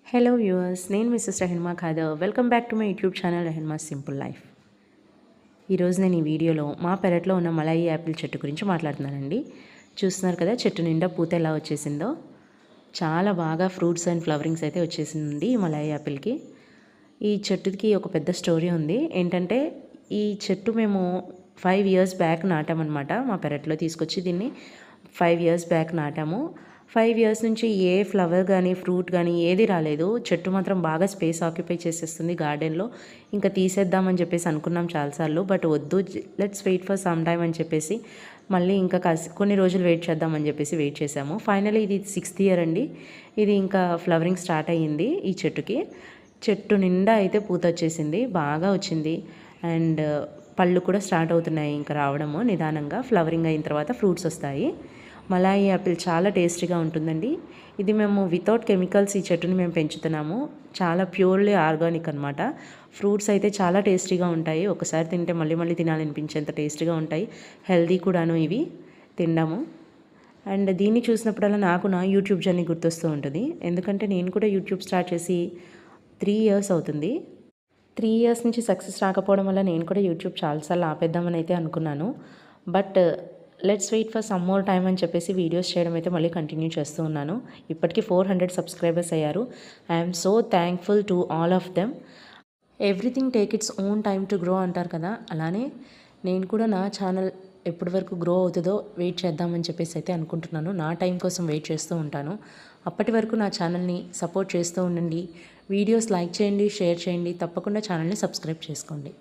Hello viewers, నేను Mrs Rehanma Khader. Welcome back to my YouTube channel Rehanma simple life. ఈరోజు నేను ఈ వీడియోలో మా పెరట్లో ఉన్న మలాయి యాపిల్ చెట్టు గురించి మాట్లాడుతున్నానండి. చూస్తున్నారు కదా, చెట్టు నిండా పూత ఎలా వచ్చేసిందో. చాలా బాగా ఫ్రూట్స్ అండ్ ఫ్లవరింగ్స్ అయితే వచ్చేసింది ఈ మలాయి యాపిల్కి. ఈ చెట్టుకి ఒక పెద్ద స్టోరీ ఉంది. ఏంటంటే ఈ చెట్టు మేము 5 years బ్యాక్ నాటామన్నమాట. మా పెరట్లో తీసుకొచ్చి దీన్ని 5 years బ్యాక్ నాటాము. 5 years నుంచి ఏ ఫ్లవర్ కానీ ఫ్రూట్ కానీ ఏది రాలేదు. చెట్టు మాత్రం బాగా స్పేస్ ఆక్యుపై చేసేస్తుంది గార్డెన్లో. ఇంకా తీసేద్దామని చెప్పేసి అనుకున్నాం చాలాసార్లు, బట్ వద్దు, let's wait for some time అని చెప్పేసి మళ్ళీ ఇంకా కొన్ని రోజులు వెయిట్ చేద్దామని చెప్పేసి వెయిట్ చేసాము. ఫైనల్లీ ఇది 6th year అండి. ఇది ఇంకా ఫ్లవరింగ్ స్టార్ట్ అయ్యింది ఈ చెట్టుకి. చెట్టు నిండా అయితే పూత వచ్చేసింది, బాగా వచ్చింది. అండ్ పళ్ళు కూడా స్టార్ట్ అవుతున్నాయి ఇంకా రావడము నిదానంగా. ఫ్లవరింగ్ అయిన తర్వాత ఫ్రూట్స్ వస్తాయి. మలాయి యాపిల్ చాలా టేస్టీగా ఉంటుందండి. ఇది మేము వితౌట్ కెమికల్స్ ఈ చెట్టుని మేము పెంచుతున్నాము. చాలా ప్యూర్లీ ఆర్గానిక్ అనమాట. ఫ్రూట్స్ అయితే చాలా టేస్టీగా ఉంటాయి. ఒకసారి తింటే మళ్ళీ మళ్ళీ తినాలనిపించేంత టేస్టీగా ఉంటాయి. హెల్దీ కూడాను ఇవి తినడము. అండ్ దీన్ని చూసినప్పుడల్లా నాకు నా యూట్యూబ్ జర్నీ గుర్తొస్తూ ఉంటుంది. ఎందుకంటే నేను కూడా యూట్యూబ్ స్టార్ట్ చేసి 3 years అవుతుంది. 3 years నుంచి సక్సెస్ రాకపోవడం వల్ల నేను కూడా యూట్యూబ్ చాలాసార్లు ఆపేద్దామని అయితే అనుకున్నాను. But let's wait for some more time అని చెప్పేసి వీడియోస్ చేయడం అయితే మళ్ళీ కంటిన్యూ చేస్తూ ఉన్నాను. ఇప్పటికీ 400 సబ్స్క్రైబర్స్ అయ్యారు. I'm so thankful to all of them. Everything take its own time to grow అంటారు కదా, అలానే నేను కూడా నా ఛానల్ ఎప్పటి వరకు గ్రో అవుతుందో వెయిట్ చేద్దామని చెప్పేసి అయితే అనుకుంటున్నాను. నా టైం కోసం వెయిట్ చేస్తూ ఉంటాను. అప్పటి వరకు నా ఛానల్ని సపోర్ట్ చేస్తూ ఉండండి. వీడియోస్ లైక్ చేయండి, షేర్ చేయండి. తప్పకుండా ఛానల్ని సబ్స్క్రైబ్ చేసుకోండి.